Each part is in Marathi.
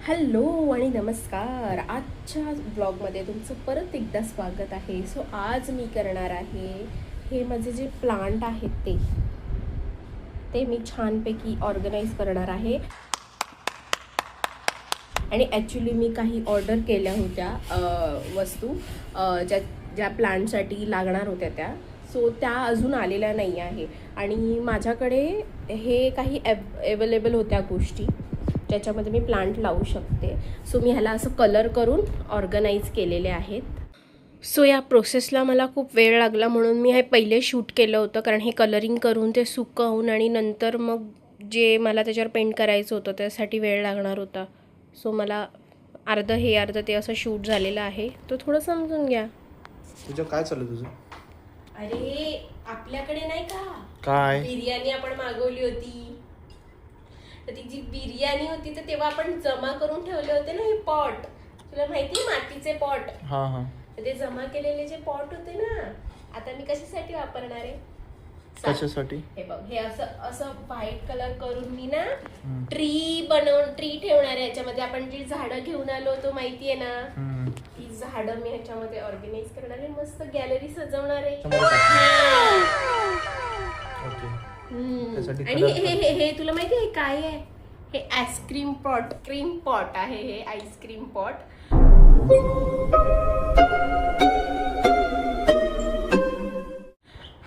हॅलो आणि नमस्कार. आजच्या ब्लॉगमध्ये तुमचं परत एकदा स्वागत आहे. सो आज मी करणार आहे हे माझे जे प्लांट आहेत ते मी छानपैकी ऑर्गनाईज करणार आहे. आणि ॲक्च्युली मी काही ऑर्डर केल्या होत्या वस्तू ज्या प्लांटसाठी लागणार होत्या त्या. सो त्या अजून आलेल्या नाही आहे आणि माझ्याकडे हे काही अवेलेबल होत्या गोष्टी ज्याच्यामध्ये मी प्लांट लावू शकते. सो मी ह्याला असं कलर करून ऑर्गनाईज केलेले आहेत. सो या प्रोसेसला मला खूप वेळ लागला म्हणून मी हे पहिले शूट केलं होतं, कारण हे कलरिंग करून ते सुकवून आणि नंतर मग जे मला त्याच्यावर पेंट करायचं होतं त्यासाठी वेळ लागणार होता. सो मला अर्ध ते असं शूट झालेलं आहे. तो थोडं समजून घ्या. तुझं काय चालू तुझं? अरे आपल्याकडे नाही का काय बिर्याणी आपण मागवली होती, तर ती जी बिर्याणी होती तर तेव्हा आपण जमा करून ठेवले होते ना हे पॉट. तुला माहिती मातीचे पॉट. हा हा. ते जमा केलेले जे पॉट होते ना, आता मी कशासाठी वापरणार आहे? कशासाठी? हे बघ, हे असं असं व्हाईट कलर करून मी ना ट्री ठेवणार आहे ह्याच्यामध्ये. आपण जी झाडं घेऊन आलो होतो माहितीये ना, ती झाडं मी ह्याच्यामध्ये ऑर्गनाइज करणार आहे. मस्त गॅलरी सजवणार आहे. आणि हे तुला माहिती आहे काय आहे? हे आईस्क्रीम पॉट, क्रीम पॉट आहे. हे आईस्क्रीम पॉट.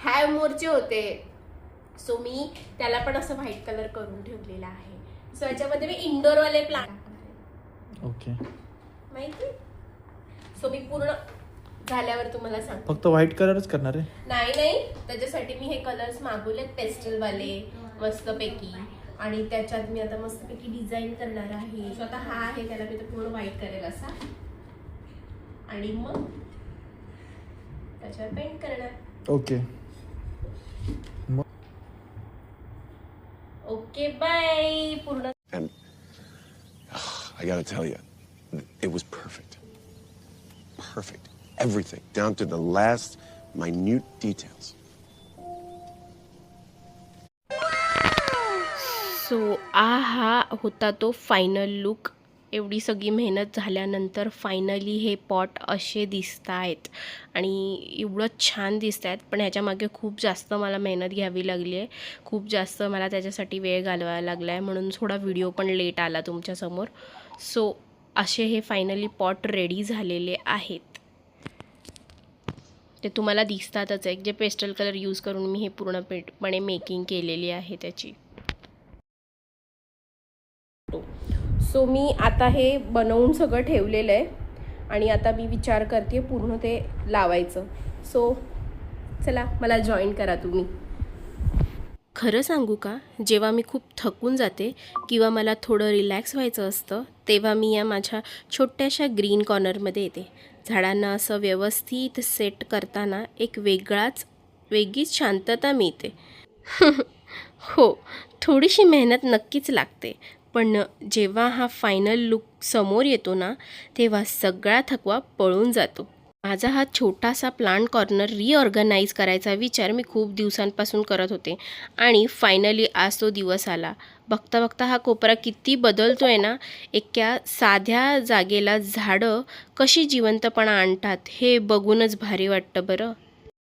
हॅव मोरचे होते. सो मी त्याला पण असं व्हाईट कलर करून ठेवलेला आहे. सो याच्यामध्ये मी इंडोर वाले प्लांट. ओके, माहिती. सो मी पूर्ण झाल्यावर तुम्हाला सांगते. फक्त व्हाईट कलरच करणार आहे? नाही, त्याच्यासाठी मी हे कलर्स मागवलेत पेस्टल वाले मस्तपैकी. आणि त्याच्यात मी आता मस्तपैकी डिझाईन करणार आहे. स्वतः हा आहे त्याला मी तो पूर्ण व्हाईट करेल असा आणि मग त्याच्यावर पेंट करणार. Okay okay bye. पूर्ण. And I gotta tell you, it was perfect. Perfect. Everything, down to the last minute details. So हा होता तो फायनल लुक. एवढी सगळी मेहनत झाल्यानंतर फायनली हे पॉट असे दिसत आहेत आणि एवढं छान दिसत आहेत. पण ह्याच्यामागे खूप जास्त मला मेहनत घ्यावी लागली आहे. खूप जास्त मला त्याच्यासाठी वेळ घालवायला लागला आहे, म्हणून थोडा व्हिडिओ पण लेट आला तुमच्यासमोर. सो असे हे फायनली पॉट रेडी झालेले आहेत. ते तुम्हाला दिसतातच आहे. जे पेस्टल कलर यूज करून मी हे पूर्णपणे मेकिंग केलेली आहे त्याची. सो मी आता हे बनवून सगळं ठेवलेलं आहे आणि आता मी विचार करते पूर्ण ते लावायचं. सो चला मला जॉईन करा तुम्ही. खरं सांगू का, जेव्हा मी खूप थकून जाते किंवा मला थोडं रिलॅक्स व्हायचं असतं तेव्हा मी या माझ्या छोट्याशा ग्रीन कॉर्नरमध्ये येते. झाडांना असं व्यवस्थित सेट करताना एक वेगळीच शांतता मिळते. हो, थोडीशी मेहनत नक्कीच लागते, पण जेव्हा हा फायनल लुक समोर येतो ना, तेव्हा सगळा थकवा पळून जातो. माझा हा छोटासा प्लांट कॉर्नर रिऑर्गनाईज करायचा विचार मी खूप दिवसांपासून करत होते आणि फायनली आज तो दिवस आला. बघता बघता हा कोपरा किती बदलतो आहे ना. एका साध्या जागेला झाडं कशी जिवंतपणा आणतात हे बघूनच भारी वाटतं बरं.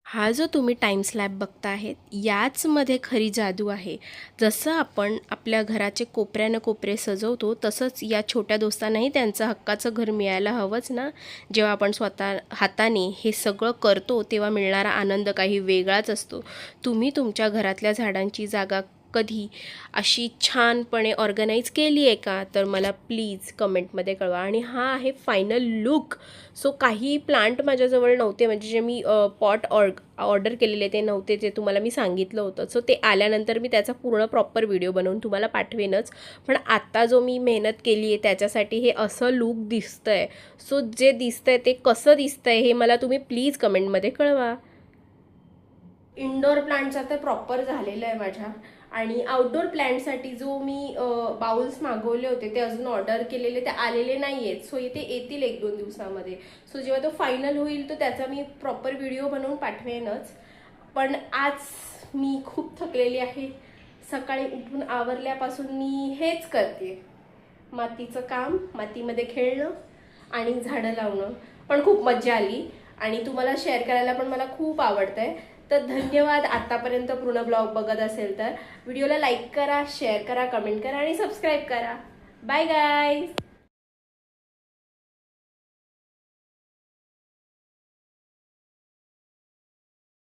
हा जो तुम्ही टाईम स्लॅब बघता आहेत याचमध्ये खरी जादू आहे. जसं आपण आपल्या घराचे कोपऱ्यानं कोपरे सजवतो तसंच या छोट्या दोस्तांनाही त्यांचं हक्काचं घर मिळायला हवंच ना. जेव्हा आपण स्वतः हाताने हे सगळं करतो तेव्हा मिळणारा आनंद काही वेगळाच असतो. तुम्ही तुमच्या घरातल्या झाडांची जागा कधी अशी छानपणे ऑर्गनाईज केली आहे का, तर मला प्लीज कमेंटमध्ये कळवा. आणि हा आहे फायनल लुक. सो काही प्लांट माझ्याजवळ नव्हते, म्हणजे जे मी पॉट ऑर्डर केलेले ते नव्हते, जे तुम्हाला मी सांगितलं होतं. सो ते आल्यानंतर मी त्याचा पूर्ण प्रॉपर व्हिडिओ बनवून तुम्हाला पाठवेनच. पण आत्ता जो मी मेहनत केली आहे त्याच्यासाठी हे असं लुक दिसतं आहे. सो जे दिसतं आहे ते कसं दिसतं आहे हे मला तुम्ही प्लीज कमेंटमध्ये कळवा. इंडोर प्लांटचा तर प्रॉपर झालेलं आहे माझ्या. आणि आउटडोर प्लांटसाठी जो मी बाउल्स मागवले होते ते अजून ऑर्डर केलेले ते आलेले नाही आहेत. सो ते येतील 1-2 दिवसामध्ये. सो जेव्हा तो फायनल होईल तर त्याचा मी प्रॉपर व्हिडिओ बनवून पाठवेनच. पण आज मी खूप थकलेली आहे. सकाळी उठून आवरल्यापासून मी हेच करते. मातीचं काम, मातीमध्ये खेळणं आणि झाडं लावणं पण खूप मजा आली आणि तुम्हाला शेअर करायला पण मला खूप आवडतंय. तर धन्यवाद आतापर्यंत पूर्ण ब्लॉग बघत असेल तर व्हिडिओला लाईक करा, शेअर करा, कमेंट करा आणि सबस्क्राईब करा. Bye guys.